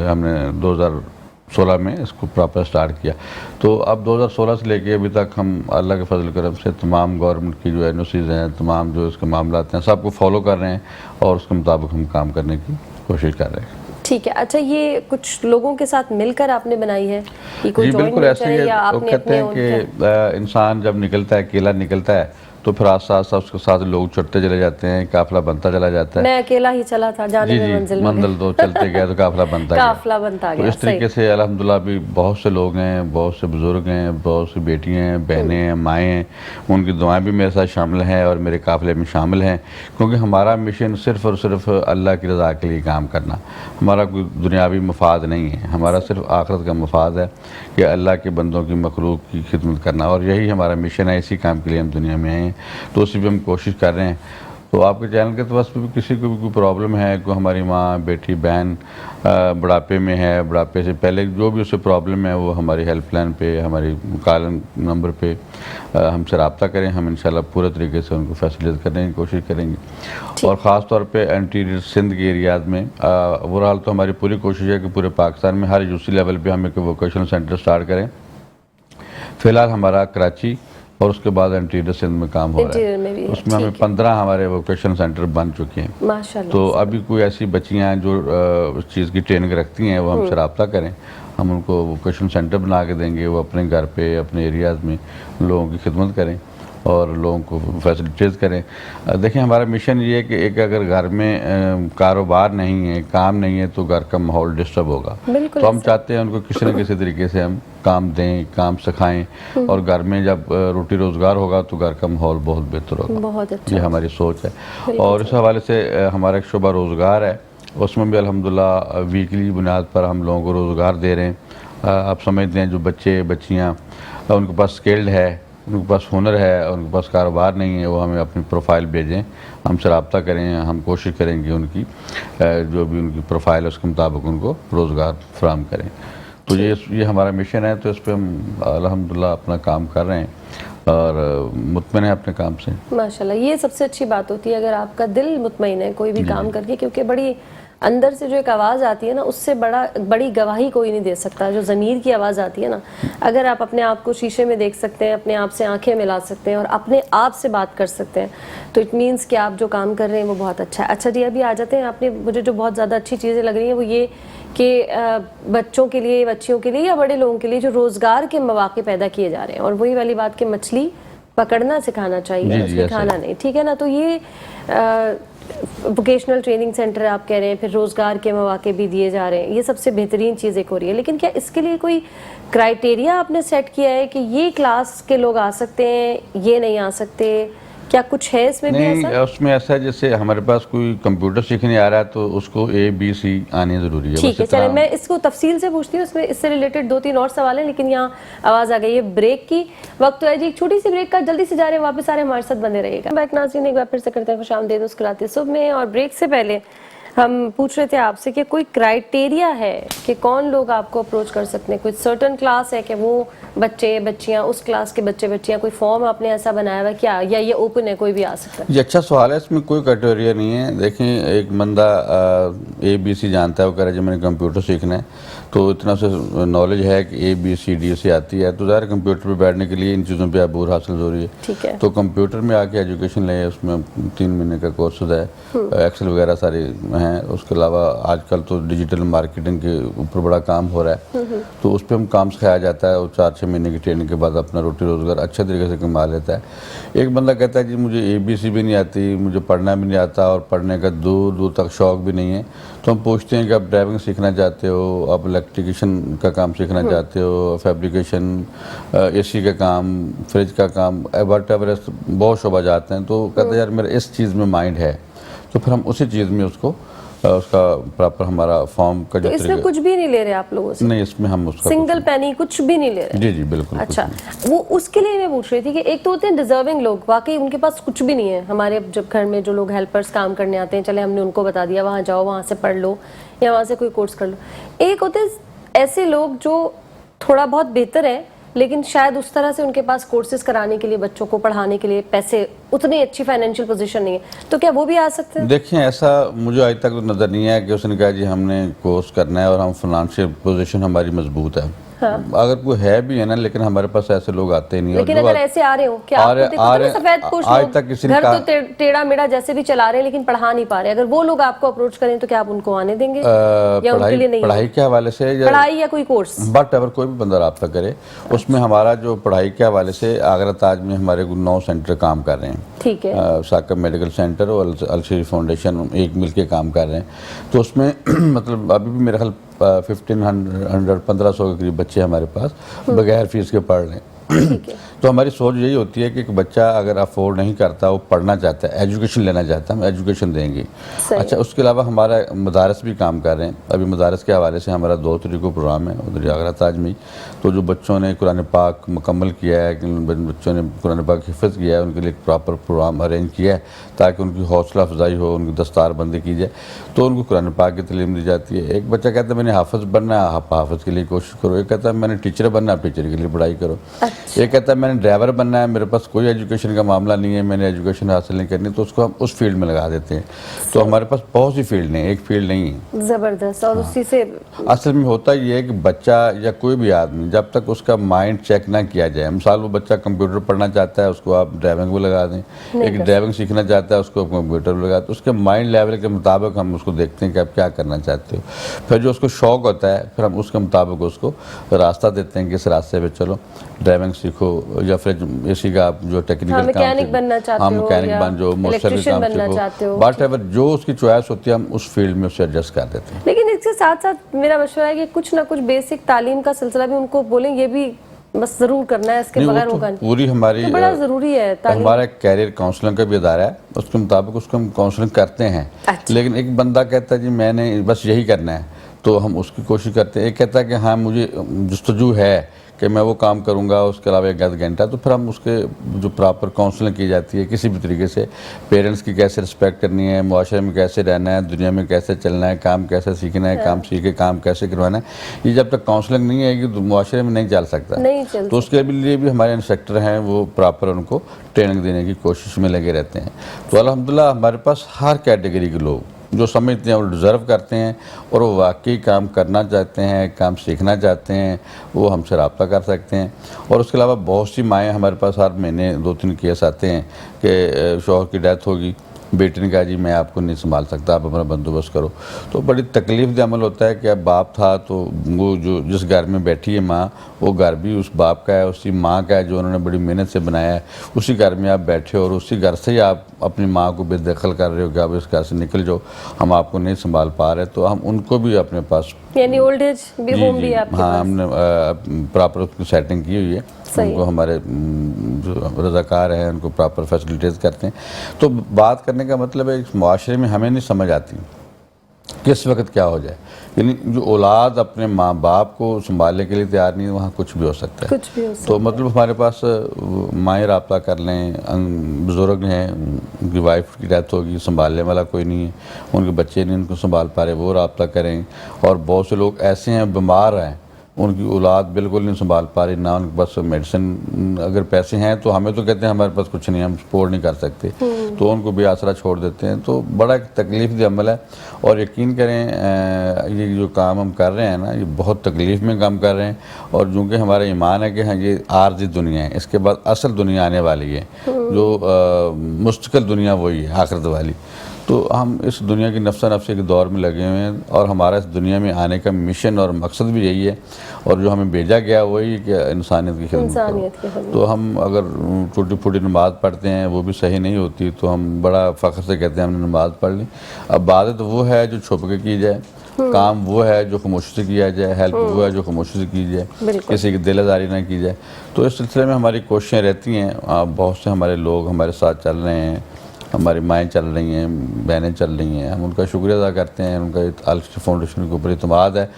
[SPEAKER 2] हमने 2016 में इसको प्रॉपर स्टार्ट किया। तो अब 2016 से लेके अभी तक हम अल्लाह के फजल करम से तमाम गवर्नमेंट की जो एनओसीज़ हैं, तमाम जो इसके मामलात हैं, सबको फॉलो कर रहे हैं और उसके मुताबिक हम काम करने की कोशिश कर रहे हैं।
[SPEAKER 1] ठीक है। अच्छा, ये कुछ लोगों के साथ मिलकर आपने बनाई है?
[SPEAKER 2] जी बिल्कुल ऐसे ही है। वो कहते हैं कि इंसान जब निकलता है, अकेला निकलता है, तो फिर आस्ता आस्ता उसके साथ लोग चढ़ते चले जाते हैं, काफिला बनता चला जाता है।
[SPEAKER 1] मैं अकेला ही चला था जाने में, मंजिल
[SPEAKER 2] तो चलते गया तो काफिला बनता
[SPEAKER 1] गया।
[SPEAKER 2] तो इस तरीके से अल्हम्दुलिल्लाह भी बहुत से लोग हैं, बहुत से बुजुर्ग हैं, बहुत सी बेटियां हैं, बहनें हैं, माएँ हैं, उनकी दुआएं भी मेरे साथ शामिल हैं और मेरे काफिले में शामिल हैं। क्योंकि हमारा मिशन सिर्फ़ और सिर्फ अल्लाह की रज़ा के लिए काम करना, हमारा कोई दुनियावी मफाद नहीं है। हमारा सिर्फ आखिरत का मफाद है कि अल्लाह के बंदों की मखलूक की खिदमत करना, और यही हमारा मिशन है। इसी काम के लिए हम दुनिया में आए हैं, तो उसी भी हम कोशिश कर रहे हैं। तो आपके चैनल के तरफ से भी किसी को भी कोई प्रॉब्लम है, कोई हमारी माँ, बेटी, बहन बुढ़ापे में है, बुढ़ापे से पहले जो भी उसे प्रॉब्लम है, वो हमारी हेल्पलाइन पे, हमारी कॉल नंबर पे हमसे रब्ता करें। हम इंशाल्लाह पूरे तरीके से उनको फैसिलिटेट करने की कोशिश करेंगे। और ख़ास तौर पे इंटीरियर सिंध के एरियाज़ में ओवरऑल तो हमारी पूरी कोशिश है कि पूरे पाकिस्तान में हर यूसी लेवल पर हम एक वोकेशनल सेंटर स्टार्ट करें। फ़िलहाल हमारा कराची, और उसके बाद इंटीरियर सिंध में काम हो रहा
[SPEAKER 1] इंटीरियर में भी
[SPEAKER 2] है।
[SPEAKER 1] है,
[SPEAKER 2] उसमें हमें 15 हमारे वोकेशन सेंटर बन चुके हैं।
[SPEAKER 1] माशाल्लाह।
[SPEAKER 2] तो अभी कोई ऐसी बच्चियाँ जो उस चीज़ की ट्रेनिंग रखती हैं वो हमसे रब्ता करें, हम उनको वोकेशन सेंटर बना के देंगे, वो अपने घर पे अपने एरियाज़ में लोगों की खिदमत करें और लोगों को फैसिलिटेट करें। देखिए हमारा मिशन ये है कि एक अगर घर में कारोबार नहीं है, काम नहीं है, तो घर का माहौल डिस्टर्ब होगा।
[SPEAKER 1] बिल्कुल
[SPEAKER 2] तो हम
[SPEAKER 1] ऐसा।
[SPEAKER 2] चाहते हैं उनको किसी न किसी तरीके से हम काम दें, काम सिखाएं, और घर में जब रोटी रोज़गार होगा तो घर का माहौल बहुत बेहतर होगा।
[SPEAKER 1] बहुत अच्छा।
[SPEAKER 2] ये हमारी सोच है।
[SPEAKER 1] बिल्कुल
[SPEAKER 2] और इस हवाले से हमारा एक शुबा रोज़गार है, उसमें भी अल्हम्दुलिल्लाह वीकली बुनियाद पर हम लोगों को रोज़गार दे रहे हैं। आप समझते हैं जो बच्चे बच्चियाँ उनके पास स्किल्ड है, उनके पास हुनर है और उनके पास कारोबार नहीं है, वो हमें अपनी प्रोफाइल भेजें, हमसे रब्ता करें, हम कोशिश करेंगे उनकी जो भी उनकी प्रोफाइल है उसके मुताबिक उनको रोज़गार फराहम करें। तो ये हमारा मिशन है। तो इस पर हम अल्हम्दुलिल्लाह अपना काम कर रहे हैं और मुतमईन है अपने काम से।
[SPEAKER 1] माशाल्लाह, ये सबसे अच्छी बात होती है अगर आपका दिल मुतमईन है कोई भी काम करके, क्योंकि बड़ी अंदर से जो एक आवाज़ आती है ना, उससे बड़ी गवाही कोई नहीं दे सकता। जो ज़मीर की आवाज़ आती है ना, अगर आप अपने आप को शीशे में देख सकते हैं, अपने आप से आंखें मिला सकते हैं और अपने आप से बात कर सकते हैं, तो इट मीन्स कि आप जो काम कर रहे हैं वो बहुत अच्छा है। अच्छा जी, अभी आ जाते हैं, आपने मुझे जो बहुत ज़्यादा अच्छी चीज़ें लग रही हैं वो ये कि बच्चों के लिए, बच्चियों के लिए या बड़े लोगों के लिए जो रोज़गार के मौके पैदा किए जा रहे हैं, और वही वाली बात कि मछली पकड़ना सिखाना चाहिए, मछली खाना नहीं, ठीक है ना। तो ये वोकेशनल ट्रेनिंग सेंटर आप कह रहे हैं, फिर रोज़गार के मौके भी दिए जा रहे हैं, ये सबसे बेहतरीन चीज़ एक हो रही है। लेकिन क्या इसके लिए कोई क्राइटेरिया आपने सेट किया है कि ये क्लास के लोग आ सकते हैं, ये नहीं आ सकते? क्या कुछ है इसमें भी
[SPEAKER 2] नहीं,
[SPEAKER 1] ऐसा?
[SPEAKER 2] उसमें ऐसा है जैसे हमारे पास कोई कंप्यूटर सीखने आ रहा है तो उसको ABC आनी ज़रूरी है।
[SPEAKER 1] ठीक है, चलिए मैं इसको तफसील से पूछती हूँ, इसमें इससे रिलेटेड 2-3 और सवाल हैं, लेकिन यहाँ आवाज़ आ गई है ब्रेक की। वक्त तो है जी, एक छोटी सी ब्रेक का, जल्दी से जा रहे हैं वापस आ रहे हैं, हमारे साथ बने रहिएगा। बैक नाज़रीन, एक बार फिर से करते हैं खुशामदीद मुस्कुराते सुबह में। और ब्रेक से पहले हम पूछ रहे थे आपसे कि कोई क्राइटेरिया है कि कौन लोग आपको अप्रोच कर सकते हैं, कोई सर्टन क्लास है कि वो बच्चे बच्चियां, उस क्लास के बच्चे बच्चियां, कोई फॉर्म आपने ऐसा बनाया हुआ क्या, या ये ओपन है, कोई भी आ सकता है?
[SPEAKER 2] ये अच्छा सवाल है, इसमें कोई क्राइटेरिया नहीं है। देखें, एक बंदा ABC जानता है, वो कह रहा है जब मैंने कंप्यूटर सीखना है, तो इतना से नॉलेज है कि ABCD से आती है, तो ज़ाहिर कंप्यूटर पे बैठने के लिए इन चीज़ों पे अबूर हासिल जरूरी है।
[SPEAKER 1] ठीक है।
[SPEAKER 2] तो कंप्यूटर में आके एजुकेशन लें, उसमें 3 महीने का कोर्स है, एक्सेल वगैरह सारे हैं। उसके अलावा आजकल तो डिजिटल मार्केटिंग के ऊपर बड़ा काम हो रहा है, तो उस पर हम काम सिखाया जाता है, और 4-6 महीने की ट्रेनिंग के बाद अपना रोटी रोज़गार अच्छे तरीके से कमा लेता है। एक बंदा कहता है जी मुझे ABC भी नहीं आती, मुझे पढ़ना भी नहीं आता और पढ़ने का दूर दूर तक शौक़ भी नहीं है, तो हम पूछते हैं कि आप ड्राइविंग सीखना चाहते हो, आप इलेक्ट्रिशियन का काम सीखना चाहते हो, फैब्रिकेशन, AC का काम, फ्रिज का काम, वट एवर, बहुत शोबा जाते हैं। तो कहते हैं यार मेरा इस चीज़ में माइंड है, तो फिर हम उसी चीज़ में उसको उसका प्रॉपर हमारा फॉर्म का
[SPEAKER 1] तो इसमें कुछ भी नहीं ले रहे आप लोगों से?
[SPEAKER 2] नहीं, इसमें हम उसका
[SPEAKER 1] सिंगल पैनी कुछ भी नहीं ले रहे?
[SPEAKER 2] जी बिल्कुल।
[SPEAKER 1] अच्छा, वो उसके लिए मैं पूछ रही थी कि एक तो होते हैं डिजर्विंग लोग, वाकई उनके पास कुछ भी नहीं है। हमारे जब घर में जो लोग हेल्पर्स काम करने आते हैं, चले हमने उनको बता दिया वहाँ जाओ, वहाँ से पढ़ लो या वहाँ से कोई कोर्स कर लो। एक होते हैं ऐसे लोग जो थोड़ा बहुत बेहतर है, लेकिन शायद उस तरह से उनके पास कोर्सेज कराने के लिए, बच्चों को पढ़ाने के लिए पैसे, उतनी अच्छी फाइनेंशियल पोजीशन नहीं है, तो क्या वो भी आ सकते हैं?
[SPEAKER 2] देखिए, ऐसा मुझे आज तक नज़र नहीं आया कि उसने कहा जी हमने कोर्स करना है और हम फाइनेंशियल पोजीशन हमारी मजबूत है। हाँ। अगर कोई है भी है ना, लेकिन हमारे पास ऐसे लोग आते ही नहीं।
[SPEAKER 1] लेकिन अगर ऐसे आ रहे हो, क्या आपको देखो तो सफेद पोश लोग घर तो टेढ़ा मेढ़ा जैसे भी चला रहे हैं, लेकिन पढ़ा नहीं पा रहे, अगर वो लोग आपको अप्रोच करें तो क्या आप उनको आने देंगे या उनके लिए नहीं?
[SPEAKER 2] पढ़ाई के हवाले से,
[SPEAKER 1] पढ़ाई या कोई कोर्स,
[SPEAKER 2] बट अगर कोई भी बंदा रब्ता करे, उसमें हमारा जो पढ़ाई के हवाले से आगरा ताज में हमारे 9 सेंटर काम कर रहे हैं। ठीक है। साकब मेडिकल सेंटर और अल शरीफ फाउंडेशन एक मिल के काम कर रहे हैं, तो उसमें मतलब अभी भी मेरे ख्याल 1500 के करीब बच्चे हमारे पास बगैर फीस के पढ़ रहे हैं। तो हमारी सोच यही होती है कि एक बच्चा अगर अफोर्ड नहीं करता, वो पढ़ना चाहता है, एजुकेशन लेना चाहता है, हम एजुकेशन देंगे। अच्छा, उसके अलावा हमारा मदारस भी काम कर रहे हैं। अभी मदारस के हवाले से हमारा 2 तरीक़ों प्रोग्राम है उधर आगरा ताज में। तो जो बच्चों ने कुरान पाक मुकम्मल किया है, बच्चों ने कुरान पाक हिफ़्ज़ किया है, उनके लिए एक प्रॉपर प्रोग्राम अरेंज किया है ताकि उनकी हौसला अफजाई हो, उनकी दस्तारबंदी की जाए, तो उनको कुरान पाक की तालीम दी जाती है। एक बच्चा कहता है मैंने हाफ़िज़ बनना है, आप हाफ़िज़ के लिए कोशिश करो। एक कहता है मैंने टीचर बनना है, आप टीचर के लिए पढ़ाई करो। ये कहता है मैंने ड्राइवर बनना है, मेरे पास कोई एजुकेशन का मामला नहीं है, मैंने एजुकेशन हासिल नहीं करनी, तो उसको हम उस फील्ड में लगा देते हैं। तो हमारे पास बहुत सी फील्ड हैं, एक फील्ड नहीं है।
[SPEAKER 1] जबरदस्त। और उसी से
[SPEAKER 2] असल में होता ये है कि बच्चा या कोई भी आदमी जब तक उसका माइंड चेक ना किया जाए, मिसाल वो बच्चा कंप्यूटर पढ़ना चाहता है, उसको आप ड्राइविंग भी लगा दें, एक ड्राइविंग सीखना चाहता है, उसको कंप्यूटर भी लगा दें, उसके माइंड लेवल के मुताबिक हम उसको देखते हैं कि आप क्या करना चाहते हो। फिर जो उसको शौक होता है, फिर हम उसके मुताबिक उसको रास्ता देते हैं कि इस रास्ते पे चलो, ड्राइविंग सीखो, या फिर इसी का आप जो टेक्निकल
[SPEAKER 1] मैकेनिक बनना चाहते हो,
[SPEAKER 2] मैकेनिक बन जो
[SPEAKER 1] इलेक्ट्रिशियन बनना चाहते हो,
[SPEAKER 2] वट एवर जो उसकी चॉइस होती है, हम उस फील्ड में उसे एडजस्ट कर देते हैं।
[SPEAKER 1] लेकिन इसके साथ साथ मेरा मशवरा है कि कुछ ना कुछ बेसिक तालीम का सिलसिला भी उनको बोलें, ये भी बस जरूर करना है, इसके बगैर होगा नहीं।
[SPEAKER 2] पूरी हमारी
[SPEAKER 1] तो बड़ा जरूरी है तालीम।
[SPEAKER 2] हमारा कैरियर काउंसलिंग का भी अदारा है, उसके मुताबिक उसको हम काउंसलिंग करते हैं।
[SPEAKER 1] अच्छा।
[SPEAKER 2] लेकिन एक बंदा कहता है जी मैंने बस यही करना है, तो हम उसकी कोशिश करते हैं। एक कहता है कि हाँ मुझे जस्तजू है कि मैं वो काम करूंगा, उसके अलावा एक आध घंटा, तो फिर हम उसके जो प्रॉपर काउंसलिंग की जाती है किसी भी तरीके से, पेरेंट्स की कैसे रिस्पेक्ट करनी है, मुआशरे में कैसे रहना है, दुनिया में कैसे चलना है, काम कैसे सीखना है, काम सीख के काम कैसे करवाना है, ये जब तक काउंसलिंग नहीं आएगी तो मुआशरे में नहीं चल सकता। तो उसके लिए भी हमारे इंस्ट्रक्टर हैं, वो प्रॉपर उनको ट्रेनिंग देने की कोशिश में लगे रहते हैं। तो अल्हम्दुलिल्लाह हमारे पास हर कैटेगरी के लोग जो समझते हैं, वो डिज़र्व करते हैं और वो वाकई काम करना चाहते हैं, काम सीखना चाहते हैं, वो हमसे रब्ता कर सकते हैं। और उसके अलावा बहुत सी माएँ हमारे पास हर महीने 2-3 केस आते हैं कि शौहर की डेथ होगी, बेटे ने कहा जी मैं आपको नहीं संभाल सकता, आप अपना बंदोबस्त करो। तो बड़ी तकलीफ का अमल होता है कि अब बाप था तो वो जो जिस घर में बैठी है माँ, वो घर भी उस बाप का है, उसी माँ का है जो उन्होंने बड़ी मेहनत से बनाया है। उसी घर में आप बैठे हो और उसी घर से ही आप अपनी माँ को बेदखल कर रहे हो कि आप इस घर से निकल जाओ, हम आपको नहीं संभाल पा रहे। तो हम उनको भी अपने पास,
[SPEAKER 1] यानी ओल्ड एज भी होम भी है आपके
[SPEAKER 2] हाँ, हमने प्रॉपर उसकी सेटिंग की हुई है। उनको हमारे जो रज़ाकार हैं उनको प्रॉपर फैसिलिटीज़ करते हैं। तो बात करने का मतलब है इस माशरे में हमें नहीं समझ आती किस वक्त क्या हो जाए, यानी जो औलाद अपने माँ बाप को संभालने के लिए तैयार नहीं है, वहाँ कुछ भी हो सकता है।
[SPEAKER 1] कुछ भी हो सकता
[SPEAKER 2] तो मतलब हमारे पास माएँ रब्ता कर लें, बुज़ुर्ग हैं, उनकी वाइफ की डेथ होगी, संभालने वाला कोई नहीं है, उनके बच्चे नहीं उनको संभाल पा रहे, वो रब्ता करें। और बहुत से लोग ऐसे हैं बीमार हैं, उनकी औलाद बिल्कुल नहीं संभाल पा रही, ना उनके पास मेडिसिन, अगर पैसे हैं तो हमें तो कहते हैं हमारे पास कुछ नहीं, हम सपोर्ट नहीं कर सकते, तो उनको भी आसरा छोड़ देते हैं। तो बड़ा एक तकलीफ दे अमल है। और यकीन करें ये जो काम हम कर रहे हैं ना, ये बहुत तकलीफ़ में काम कर रहे हैं। और चूँकि हमारा ईमान है कि हाँ ये आर्जी दुनिया है, इसके बाद असल दुनिया आने वाली है, जो मुस्तकिल दुनिया वही है, आखिरत वाली। तो हम इस दुनिया की नफ्सा नफ्सी के दौर में लगे हुए हैं और हमारा इस दुनिया में आने का मिशन और मकसद भी यही है, और जो हमें भेजा गया वही कि इंसानियत की खिदमत करो। तो हम अगर टूटी फूटी नमाज़ पढ़ते हैं वो भी सही नहीं होती, तो हम बड़ा फ़ख्र से कहते हैं हमने नमाज़ पढ़ ली। अब इबादत वो है जो छुप के की जाए, काम वो है जो खामोशी से किया जाए, हेल्प वो है जो खामोशी से की जाए, किसी की दिलदारी ना की जाए। तो इस सिलसिले में हमारी कोशिशें रहती हैं। बहुत से हमारे लोग हमारे साथ चल रहे हैं, हमारी माएँ चल रही हैं, बहनें चल रही हैं, हम उनका शुक्रिया अदा करते हैं। उनका अल फाउंडेशन के ऊपर इत्मीनाद है,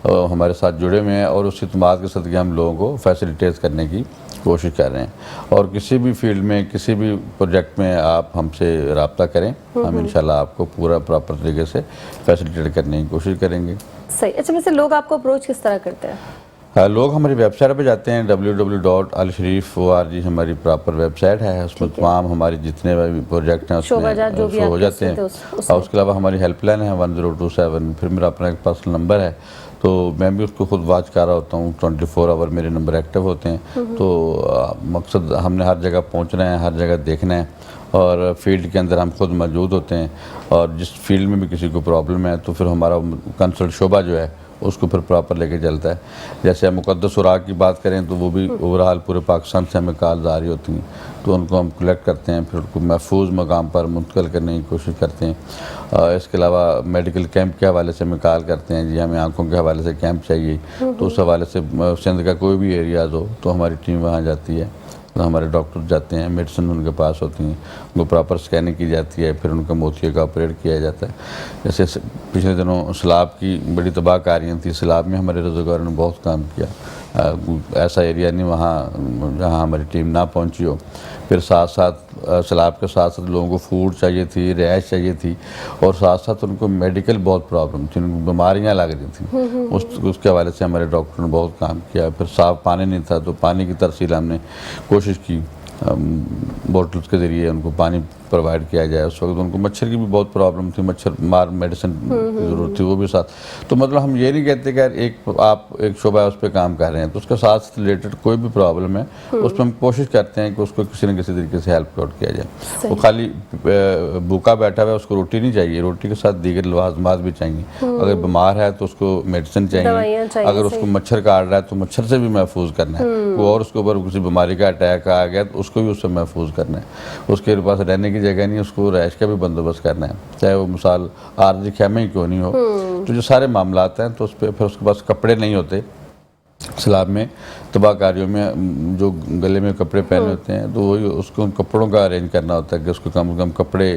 [SPEAKER 2] हमारे साथ जुड़े हुए हैं और उस इत्मीनाद के सदक़े हम लोगों को फैसिलिटेट करने की कोशिश कर रहे हैं। और किसी भी फील्ड में, किसी भी प्रोजेक्ट में आप हमसे रब्ता करें, हम इंशाल्लाह आपको पूरा प्रॉपर तरीके से फैसिलिटेट करने की कोशिश करेंगे।
[SPEAKER 1] सही। अच्छा, वैसे लोग आपको अप्रोच किस तरह करते हैं?
[SPEAKER 2] लोग हमारी वेबसाइट पे जाते हैं, www.alsharif.org हमारी प्रॉपर वेबसाइट है, उसमें तमाम हमारे जितने भी प्रोजेक्ट हैं उसमें शो हो जाते हैं। और उसके अलावा हमारी हेल्पलाइन है 1027, फिर मेरा अपना एक पर्सनल नंबर है, तो मैं भी उसको खुद वॉच कर रहा होता हूँ, 24 आवर मेरे नंबर एक्टिव होते हैं। तो मकसद हमने हर जगह पहुँचना है, हर जगह देखना है, और फील्ड के अंदर हम खुद मौजूद होते हैं। और जिस फील्ड में भी किसी को प्रॉब्लम है तो फिर हमारा कंसल्ट शोबा जो है उसको फिर प्रॉपर लेके चलता है। जैसे हम मुक़द्दस उराक की बात करें तो वो भी ओवरऑल पूरे पाकिस्तान से हमें कॉल्स आ रही होती हैं, तो उनको हम कलेक्ट करते हैं, फिर उनको महफूज मकाम पर मुंतकिल करने की कोशिश करते हैं। इसके अलावा मेडिकल कैंप के हवाले से हमें कॉल करते हैं, जी हमें आँखों के हवाले से कैंप चाहिए, तो उस हवाले से सिंध का कोई भी एरियाज़ हो तो हमारी टीम वहाँ जाती है, तो हमारे डॉक्टर जाते हैं, मेडिसिन उनके पास होती हैं, उनको प्रॉपर स्कैनिंग की जाती है, फिर उनका मोतिये का ऑपरेट किया जाता है। जैसे पिछले दिनों सैलाब की बड़ी तबाहकारियाँ थी, सैलाब में हमारे रज़ाकारों ने बहुत काम किया। ऐसा एरिया नहीं वहाँ जहाँ हमारी टीम ना पहुँची हो। फिर साथ साथ सैलाब के साथ साथ लोगों को फूड चाहिए थी, रिहाइश चाहिए थी, और साथ साथ उनको मेडिकल बहुत प्रॉब्लम थी, उनको बीमारियाँ लग रही थी। उसके हवाले से हमारे डॉक्टर ने बहुत काम किया। फिर साफ पानी नहीं था तो पानी की तरसील हमने कोशिश की, बोटल्स के ज़रिए उनको पानी प्रोवाइड किया जाए। उस वक्त उनको मच्छर की भी बहुत प्रॉब्लम थी, मच्छर मार मेडिसिन की ज़रूरत थी, वो भी साथ। तो मतलब हम ये नहीं कहते कि यार आप एक शोबा है उस पर काम कर रहे हैं तो उसके साथ रिलेटेड कोई भी प्रॉब्लम है उस पर हम कोशिश करते हैं कि उसको किसी न किसी तरीके से हेल्प आउट किया जाए। वो खाली भूखा बैठा हुआ है उसको रोटी नहीं चाहिए, रोटी के साथ दीगर लवाजमात भी चाहिए। अगर बीमार है तो उसको मेडिसिन चाहिए, अगर उसको मच्छर काट रहा है तो मच्छर से भी महफूज करना है वो, और उसके ऊपर किसी बीमारी का अटैक आ गया तो उसको भी उससे महफूज करना है। उसके पास रहने की जगह नहीं, उसको रैश का भी बंदोबस्त करना है, चाहे वो मिसाल आरजी खेमे ही क्यों नहीं हो। तो जो सारे मामलात हैं तो उस पर फिर उसके पास कपड़े नहीं होते, सैलाब में तबाहकारियों में जो गले में कपड़े पहने होते हैं तो वही उसको उन कपड़ों का अरेंज करना होता है कि उसको कम से कम कपड़े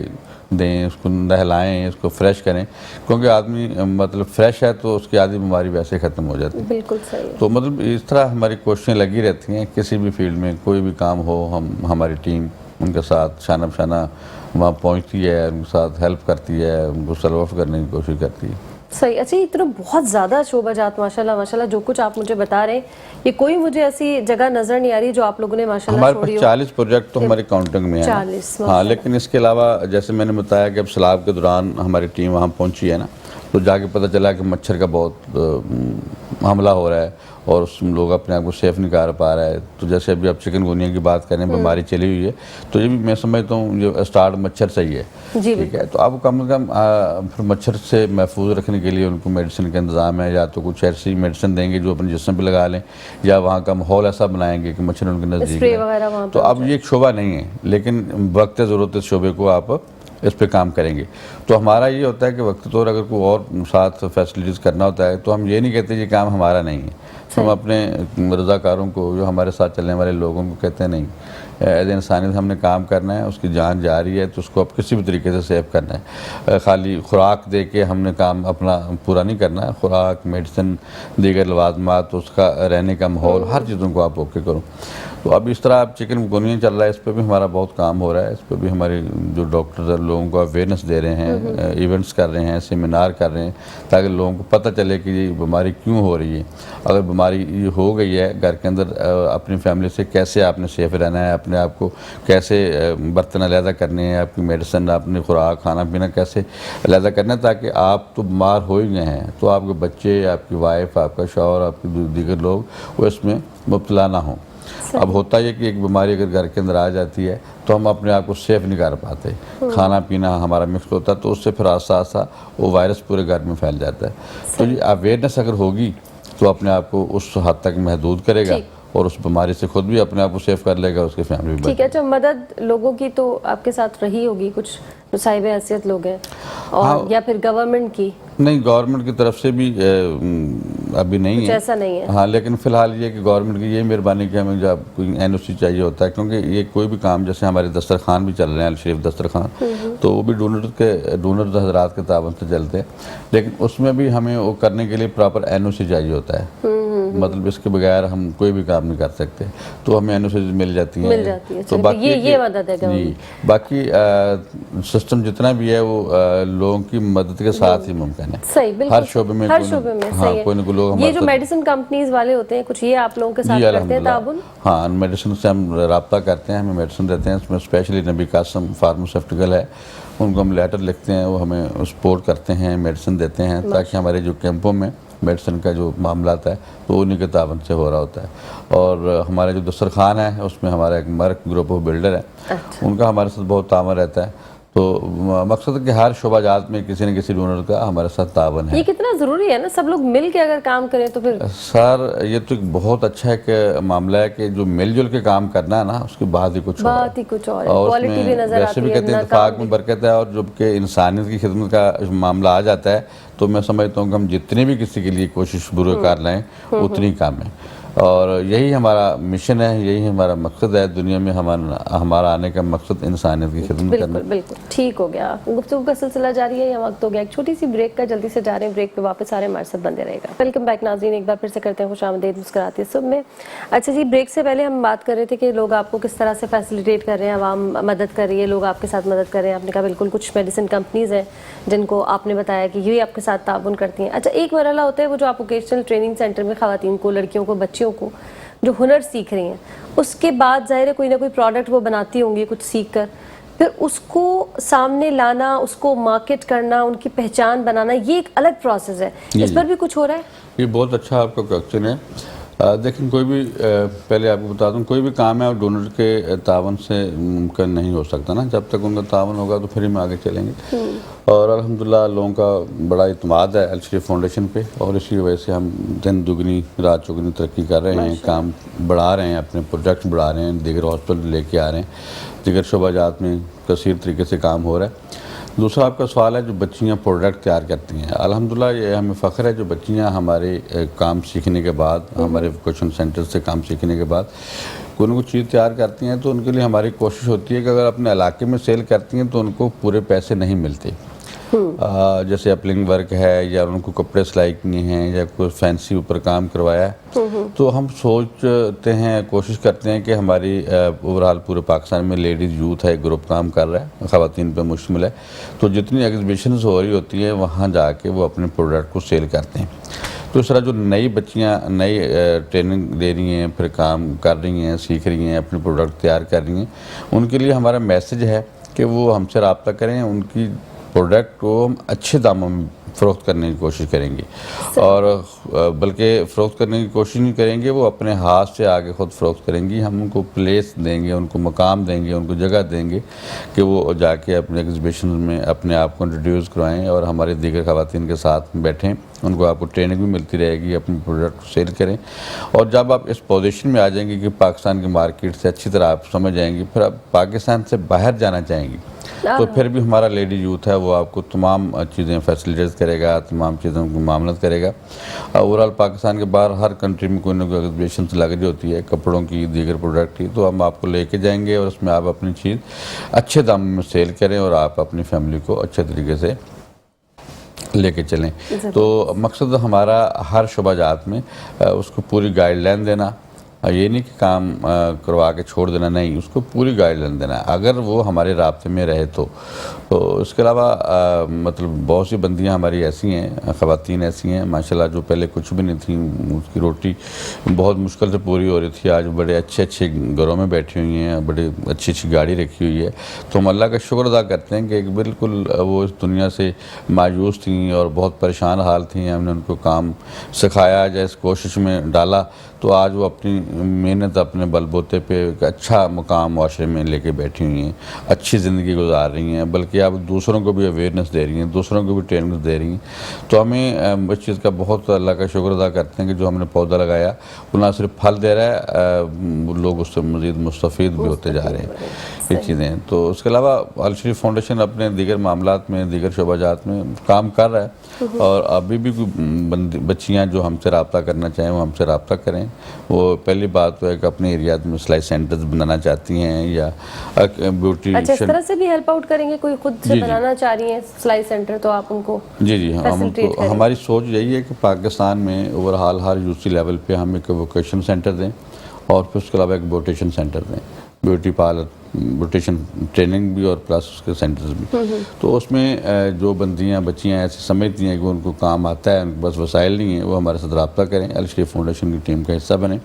[SPEAKER 2] दें, उसको नहलाएं, उसको फ्रेश करें, क्योंकि आदमी मतलब फ्रेश है तो उसकी आधी बीमारी वैसे ख़त्म हो जाती है।
[SPEAKER 1] बिल्कुल सही।
[SPEAKER 2] तो मतलब इस तरह हमारी कोशिशें लगी रहती हैं, किसी भी फील्ड में कोई भी काम हो हमारी टीम उनके साथ शाना बशाना वहाँ पहुँचती है, उनके साथ हेल्प करती है, उनको सर्व ऑफ करने की कोशिश करती है।
[SPEAKER 1] सही। अच्छा, इतना बहुत ज़्यादा शोबाजात माशाल्लाह माशाल्लाह जो कुछ आप मुझे बता रहे हैं, ये कोई मुझे ऐसी जगह नज़र नहीं आ रही जो आप लोगों ने माशाल्लाह
[SPEAKER 2] हमारे पास 40 प्रोजेक्ट तो हमारी काउंटिंग में है।
[SPEAKER 1] 40
[SPEAKER 2] हाँ, लेकिन इसके अलावा जैसे मैंने बताया कि अब सैलाब के दौरान हमारी टीम वहाँ पहुँची है ना, तो जाके पता चला कि मच्छर का बहुत हमला हो रहा है और उस लोग अपने आप को सेफ नहीं कर पा रहा है। तो जैसे अभी आप चिकनगुनिया की बात करें, बीमारी चली हुई है, तो ये भी मैं समझता हूँ जो स्टार्ट मच्छर से ही है, ठीक है। तो अब कम से कम फिर मच्छर से महफूज रखने के लिए उनको मेडिसिन का इंतज़ाम है, या तो कुछ ऐसी मेडिसिन देंगे जो अपने जिस्म पर लगा लें, या वहाँ का माहौल ऐसा बनाएंगे कि मच्छर उनके नज़दीक है। तो अब ये एक शोबा नहीं है, लेकिन वक्त ज़रूरत इस शोबे को आप इस पे काम करेंगे। तो हमारा ये होता है कि वक्त तौर अगर कोई और साथ फैसिलिटीज़ करना होता है तो हम ये नहीं कहते ये काम हमारा नहीं है, हम अपने रज़ाकारों को जो हमारे साथ चलने वाले लोगों को कहते हैं नहीं, एज इंसानियत हमने काम करना है, उसकी जान जा रही है तो उसको अब किसी भी तरीके से सेव करना है। खाली खुराक दे के हमने काम अपना पूरा नहीं करना है, खुराक, मेडिसिन, दीगर लवाजमात, उसका रहने का माहौल, हर चीज़ों को आप ओके करो। तो अब इस तरह अब चिकनगुनिया चल रहा है, इस पर भी हमारा बहुत काम हो रहा है। इस पर भी हमारे जो डॉक्टर्स लोगों को अवेयरनेस दे रहे हैं, इवेंट्स कर रहे हैं, सेमिनार कर रहे हैं, ताकि लोगों को पता चले कि ये बीमारी क्यों हो रही है। अगर बीमारी ये हो गई है घर के अंदर, अपनी फैमिली से कैसे आपने सेफ रहना है, अपने आप को कैसे बर्तन अलहदा करने हैं, आपकी मेडिसिन, अपनी खुराक, खाना पीना कैसे अलहदा करना है, ताकि आप तो बीमार हो ही गए हैं तो आपके बच्चे, आपकी वाइफ, आपका शौहर, आपके दीगर लोग वो इसमें मुब्तला ना हों। अब होता है कि एक बीमारी अगर घर के अंदर आ जाती है तो हम अपने आप को सेफ नहीं कर पाते, खाना पीना हमारा मिक्स होता है, तो उससे फिर आस्ता आस्ता वो वायरस पूरे घर में फैल जाता है। तो ये अवेयरनेस अगर होगी तो अपने आप को उस हद तक महदूद करेगा और उस बीमारी से खुद भी अपने आप को सेफ कर लेगा, उसकी फैमिली भी।
[SPEAKER 1] ठीक है। अच्छा, मदद लोगों की तो आपके साथ रही होगी, कुछ साहिब हैसियत लोग हैं और हाँ, या फिर गवर्नमेंट की? नहीं,
[SPEAKER 2] गवर्नमेंट की तरफ से भी अभी नहीं है,
[SPEAKER 1] ऐसा नहीं है।
[SPEAKER 2] हाँ, लेकिन फिलहाल ये कि गवर्नमेंट की ये मेहरबानी कि हमें जब कोई NOC चाहिए होता है, क्योंकि ये कोई भी काम, जैसे हमारे दस्तरखान भी चल रहे हैं, अल शरीफ दस्तरखान, तो वो भी डोनर हजरात के ताबन से चलते हैं, लेकिन उसमें भी हमें वो करने के लिए प्रॉपर NOC चाहिए होता है। मतलब इसके बगैर हम कोई भी काम नहीं कर सकते, तो हमें NOC मिल जाती है। तो बाकी
[SPEAKER 1] ये मदद है
[SPEAKER 2] जी, बाकी सिस्टम जितना भी है वो लोगों की मदद के साथ ही मुमकिन है।
[SPEAKER 1] सही, बिल्कुल।
[SPEAKER 2] हर शोबे में,
[SPEAKER 1] हाँ, कोई ना कोई लोग। ये जो मेडिसिन कंपनीज वाले होते हैं, कुछ ये आप लोगों के साथ करते हैं ताबुन?
[SPEAKER 2] हाँ, मेडिसिन से हम रब्ता करते हैं, हमें मेडिसिन देते हैं, उसमें स्पेशली नबी कासम फार्मास्यूटिकल है, उनको हम लेटर लिखते हैं, वो हमें सपोर्ट करते हैं, मेडिसिन देते हैं, ताकि हमारे जो कैंपों में मेडिसिन का जो मामला है तो उन्हीं के ताबन से हो रहा होता है। और हमारे जो दस्तरखान है उसमें हमारा एक मर्क ग्रुप ऑफ बिल्डर है, उनका हमारे साथ बहुत तामन रहता है। तो मकसद है कि हर शोबाजात में किसी न किसी डोनर का हमारे साथ तावन है।
[SPEAKER 1] ये कितना ज़रूरी है ना, सब लोग मिल के अगर काम करें तो फिर।
[SPEAKER 2] सर, ये तो बहुत अच्छा है कि मामला है कि जो मिलजुल के काम करना है ना, उसकी बात ही कुछ और है,
[SPEAKER 1] क्वालिटी भी नजर आती
[SPEAKER 2] वैसे भी कहते हैं इत्तेफाक में बरकत है, और जब कि इंसानियत की खिदमत का मामला आ जाता है तो मैं समझता हूँ कि हम जितनी भी किसी के लिए कोशिश बुरे कर रहे हैं उतनी कम है। और यही हमारा मिशन है, यही हमारा मकसद है दुनिया में। हमारा आने का मकसद इंसानियत की खिदमत करना।
[SPEAKER 1] बिल्कुल ठीक हो गया। गुफ्तगू का सिलसिला जारी है, या वक्त हो गया एक छोटी सी ब्रेक का, जल्दी से जा रहे हैं ब्रेक पे, वापस आ रहे हैं, हमारे साथ बंदे रहेगा। वेलकम बैक नाज़रीन, एक बार फिर से करते हैं खुशामदीद मुस्कुराती सुबह में। अच्छा जी, ब्रेक से पहले हम बात कर रहे थे कि लोग आपको किस तरह से फैसिलिटेट कर रहे हैं, आवाम मदद कर रही है, लोग आपके साथ मदद कर रहे हैं। आपने कहा बिल्कुल कुछ मेडिसिन कंपनीज़ हैं जिनको आपने बताया कि ये आपके साथ ताउन करती हैं। अच्छा, एक मरहला होता है वो जो आप वोकेशनल ट्रेनिंग सेंटर में ख़वातीन को, लड़कियों को, बच्चियों को जो हुनर सीख रही हैं, उसके बाद ज़ाहिर है कोई ना कोई प्रोडक्ट वो बनाती होंगी कुछ सीख कर, फिर उसको सामने लाना, उसको मार्केट करना, उनकी पहचान बनाना, ये एक अलग प्रोसेस है। इस पर भी कुछ हो रहा है?
[SPEAKER 2] ये बहुत अच्छा आपका क्वेश्चन है। देखिए, कोई भी पहले आपको बता दूं, कोई भी काम है और डोनर के तावन से मुमकिन नहीं हो सकता ना। जब तक उनका तावन होगा तो फिर हम आगे चलेंगे। और अल्हम्दुलिल्लाह लोगों का बड़ा इत्मीनान है अल शरीफ फाउंडेशन पे, और इसी वजह से हम दिन दुगनी रात चौगुनी तरक्की कर रहे हैं, काम बढ़ा रहे हैं, अपने प्रोजेक्ट बढ़ा रहे हैं, दीगर हॉस्पिटल लेके आ रहे हैं, दीगर शोबाजात में कसीर तरीके से काम हो रहा है। दूसरा आपका सवाल है जो बच्चियां प्रोडक्ट तैयार करती हैं, अल्हम्दुलिल्लाह ये हमें फ़ख्र है जो बच्चियां हमारे काम सीखने के बाद, हमारे वोकेशन सेंटर से काम सीखने के बाद कोई ना कोई चीज़ तैयार करती हैं, तो उनके लिए हमारी कोशिश होती है कि अगर अपने इलाके में सेल करती हैं तो उनको पूरे पैसे नहीं मिलते। जैसे अपलिंग वर्क है, या उनको कपड़े सिलाई किए हैं, या कोई फैंसी ऊपर काम करवाया है, तो हम सोचते हैं, कोशिश करते हैं कि हमारी ओवरऑल पूरे पाकिस्तान में लेडीज़ यूथ है, ग्रुप काम कर रहा है, ख़वातीन पे मुश्तमिल है, तो जितनी एग्जीबिशंस हो रही होती है वहाँ जाके वो अपने प्रोडक्ट को सेल करते हैं। तो इस तरह जो नई बच्चियाँ नई ट्रेनिंग ले रही हैं, फिर काम कर रही हैं, सीख रही हैं, अपने प्रोडक्ट तैयार कर रही हैं, उनके लिए हमारा मैसेज है कि वो हमसे रब्ता करें, उनकी प्रोडक्ट को हम अच्छे दामों में फ़रोख्त करने की कोशिश करेंगे, और बल्कि फ़रोख्त करने की कोशिश नहीं करेंगे, वो अपने हाथ से आगे ख़ुद फ़रोख्त करेंगी। हम उनको प्लेस देंगे, उनको मकाम देंगे, उनको जगह देंगे कि वो जाके अपने एग्जीबिशन में अपने आप को इंट्रोड्यूस करवाएँ और हमारे दीगर ख़वातीन के साथ बैठें। उनको आपको ट्रेनिंग भी मिलती रहेगी, अपने प्रोडक्ट को सेल करें। और जब आप इस पोजीशन में आ जाएंगे कि पाकिस्तान की मार्केट से अच्छी तरह आप समझ जाएंगी, फिर आप पाकिस्तान से बाहर जाना चाहेंगी, तो फिर भी हमारा लेडी यूथ है वो आपको तमाम चीज़ें फैसिलिटेट करेगा, तमाम चीज़ों की मामलत करेगा। ओवरऑल पाकिस्तान के बाहर हर कंट्री में कोई ना कोई एग्जीबिशन लग रही होती है, कपड़ों की, दीगर प्रोडक्ट की, तो हम आपको लेके जाएंगे और उसमें आप अपनी चीज़ अच्छे दाम में सेल करें और आप अपनी फैमिली को अच्छे तरीके से लेके चलें। तो मकसद हमारा हर शोबाजात में उसको पूरी गाइडलाइन देना, ये नहीं कि काम करवा के छोड़ देना, नहीं, उसको पूरी गाइडलाइन देना अगर वो हमारे राब्ते में रहे तो। इसके अलावा मतलब बहुत सी बंदियां हमारी ऐसी हैं, ख़वातीन ऐसी हैं माशाल्लाह, जो पहले कुछ भी नहीं थी, उसकी रोटी बहुत मुश्किल से पूरी हो रही थी, आज बड़े अच्छे अच्छे घरों में बैठी हुई हैं, बड़ी अच्छी अच्छी गाड़ी रखी हुई है। तो हम अल्लाह का शुक्र अदा करते हैं कि बिल्कुल वो इस दुनिया से मायूस थी और बहुत परेशान हाल थी, हमने उनको काम सिखाया, जैसे कोशिश में डाला, तो आज वो अपनी मेहनत अपने बलबूते पे एक अच्छा मुकाम माशरे में लेके बैठी हुई हैं, अच्छी ज़िंदगी गुजार रही हैं, बल्कि अब दूसरों को भी अवेयरनेस दे रही हैं, दूसरों को भी ट्रेनिंग दे रही हैं। तो हमें इस चीज़ का बहुत अल्लाह का शुक्र अदा करते हैं कि जो हमने पौधा लगाया वो ना सिर्फ फल दे रहा है, लोग उससे मज़ीद मुस्तफ़ीद भी होते जा रहे हैं, ये चीज़ें। तो उसके अलावा अल शरीफ फाउंडेशन अपने दीगर मामलात में, दीगर शोबाजात में काम कर रहा है, और अभी भी बच्चियाँ जो हमसे रब्ता करना चाहें वो हमसे रब्ता करें। वो पहली बात तो है कि अपने एरिया में सिलाई सेंटर्स बनाना चाहती हैं या ब्यूटी।
[SPEAKER 1] अच्छा, इस तरह से भी हेल्प आउट करेंगे, कोई खुद से बनाना चाह रही है सिलाई सेंटर, तो आप उनको
[SPEAKER 2] जी हम उनको, हमारी सोच यही है कि पाकिस्तान में ओवरऑल हर यूसी लेवल पे हम एक वोकेशन सेंटर दें, और फिर उसके अलावा एक ब्यूटिशन सेंटर दें, ब्यूटी पार्लर, ब्यूटिशन ट्रेनिंग भी और प्लस उसके सेंटर्स भी। तो उसमें जो बंदियां बच्चियां ऐसे समझती हैं कि उनको काम आता है, उनके पास वसाइल नहीं है, वो हमारे साथ रब्ता करें, अल शरीफ फाउंडेशन की टीम का हिस्सा बने।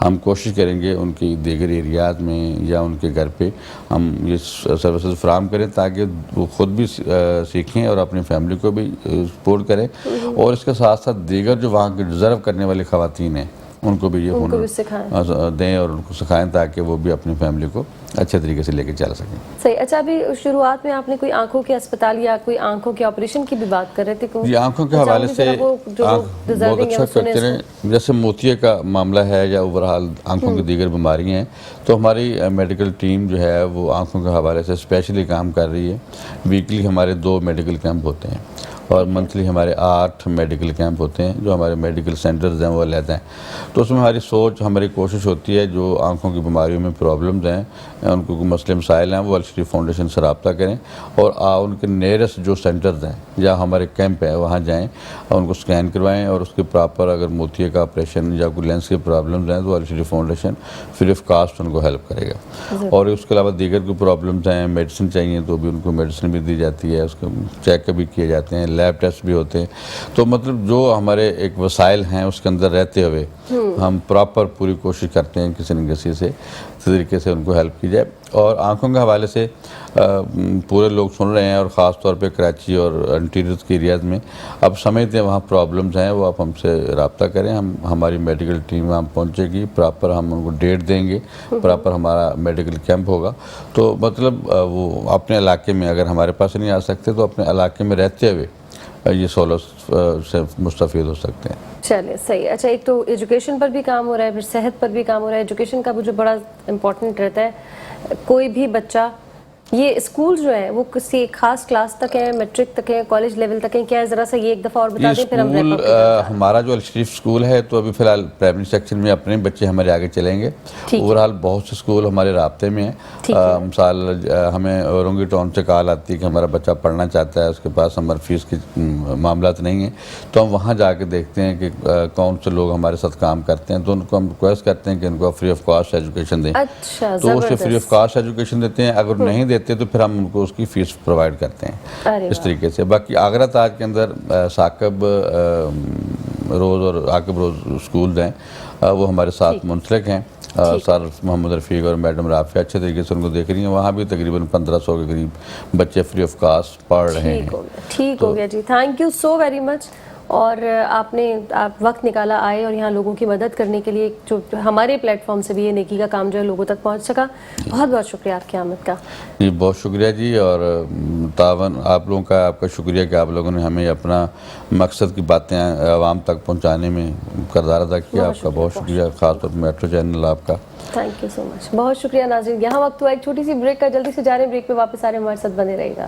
[SPEAKER 2] हम कोशिश करेंगे उनकी दीगर एरियाज में या उनके घर पे हम ये सर्विसेज फराहम करें ताकि वो ख़ुद भी सीखें और अपनी फैमिली को भी सपोर्ट करें, और इसके साथ साथ दीगर जो वहाँ के डिज़र्व करने वाली ख़वातीन हैं उनको भी ये हुनर दें और उनको सिखाएं ताकि वो भी अपनी फैमिली को अच्छे तरीके से लेके चल सकें।
[SPEAKER 1] सही। अच्छा, अभी शुरुआत में आपने कोई आंखों के अस्पताल या कोई आंखों के ऑपरेशन की भी बात कर रहे थे,
[SPEAKER 2] जी आंखों के हवाले से बहुत अच्छा करते हैं, जैसे मोतिये का मामला है या ओवरऑल आंखों की दीगर बीमारियाँ हैं, तो हमारी मेडिकल टीम जो है वो आंखों के हवाले से स्पेशली काम कर रही है। वीकली हमारे 2 मेडिकल कैंप होते हैं, और मंथली हमारे 8 मेडिकल कैंप होते हैं जो हमारे मेडिकल सेंटर्स हैं वो लेते हैं। तो उसमें हमारी सोच, हमारी कोशिश होती है जो आँखों की बीमारियों में प्रॉब्लम्स हैं, उनको कोई मसले मसाइल हैं, वो अल शरीफ फाउंडेशन से रब्ता करें और उनके नियरेस्ट जो सेंटर्स हैं या हमारे कैंप हैं वहाँ जाएँ, उनको स्कैन करवाएँ और उसके प्रॉपर अगर मोतिये का ऑपरेशन या कोई लेंस के प्रॉब्लम्स हैं तो अल शरीफ फाउंडेशन फ्री ऑफ कास्ट उनको हेल्प करेगा। और उसके अलावा दीगर कोई प्रॉब्लम्स हैं, मेडिसिन चाहिए तो भी उनको मेडिसिन भी दी जाती है, उसके चेकअप भी किए जाते हैं, लैब टेस्ट भी होते हैं। तो मतलब जो हमारे एक वसाइल हैं उसके अंदर रहते हुए हम प्रॉपर पूरी कोशिश करते हैं किसी न किसी से तरीके से उनको हेल्प की जाए। और आँखों के हवाले से पूरे लोग सुन रहे हैं और ख़ास तौर पे कराची और इंटीरियर के एरियाज़ में अब समझते हैं वहाँ प्रॉब्लम्स हैं, वो आप हमसे रब्ता करें, हमारी मेडिकल टीम वहाँ पहुँचेगी, प्रॉपर हम उनको डेट देंगे, प्रॉपर हमारा मेडिकल कैंप होगा। तो मतलब वो अपने इलाके में अगर हमारे पास नहीं आ सकते तो अपने इलाके में रहते हुए ये सहूलत से मुस्तफ़ीद हो सकते हैं।
[SPEAKER 1] चलिए सही। अच्छा, एक तो एजुकेशन पर भी काम हो रहा है, फिर सेहत पर भी काम हो रहा है। एजुकेशन का मुझे बड़ा इम्पोर्टेंट रहता है। कोई भी बच्चा, ये स्कूल जो है वो किसी खास क्लास तक है, मैट्रिक तक है, कॉलेज लेवल तक है, क्या है? ज़रा सा ये एक दफ़ा और बता दें, फिर हम
[SPEAKER 2] स्कूल हमारा जो अल शरीफ स्कूल है तो अभी फ़िलहाल प्राइमरी सेक्शन में अपने बच्चे हमारे आगे चलेंगे। ओवरऑल बहुत से स्कूल हमारे राब्ते में हैं। मिसाल हमें औरंगी टाउन से कॉल आती है कि हमारा बच्चा पढ़ना चाहता है, उसके पास हमारे फीस की मामलात नहीं है, तो हम वहाँ जाके देखते हैं कि कौन से लोग हमारे साथ काम करते हैं, तो उनको हम रिक्वेस्ट करते हैं कि इनको फ्री ऑफ कॉस्ट एजुकेशन दें।
[SPEAKER 1] अच्छा,
[SPEAKER 2] तो उसे फ्री ऑफ कॉस्ट एजुकेशन देते हैं। अगर नहीं देते तो फिर हम उनको उसकी फ़ीस प्रोवाइड करते हैं इस तरीके से। बाकी आगरा ताज के अंदर साकिब रोज़ और आकिब रोज़ स्कूल हैं, वो हमारे साथ मुंसलिक हैं। सर मोहम्मद रफ़ीक और मैडम राफिया अच्छे तरीके से उनको देख रही हैं। वहाँ भी तकरीबन 1500 के करीब बच्चे फ्री ऑफ कास्ट पढ़ रहे हैं।
[SPEAKER 1] ठीक हो गया जी, thank you so very much. और आप वक्त निकाला आए और यहाँ लोगों की मदद करने के लिए, जो हमारे प्लेटफॉर्म से भी ये नेकी का काम जो है लोगों तक पहुँच सका। बहुत बहुत शुक्रिया आपकी आमद का।
[SPEAKER 2] जी बहुत शुक्रिया जी। और तावन आप लोगों का, आपका शुक्रिया कि आप लोगों ने हमें अपना मकसद की बातें आवाम तक पहुँचाने में किरदार अदा किया। आपका बहुत शुक्रिया, ख़ासतौर पर मेट्रो चैनल आपका।
[SPEAKER 1] थैंक यू सो मच, बहुत शुक्रिया नाज़रीन। यहाँ वक्त हुआ एक छोटी सी ब्रेक का, जल्दी से जा रहे हैं ब्रेक पे, वापस आ रहे हैं, हमारे साथ बने रहेगा।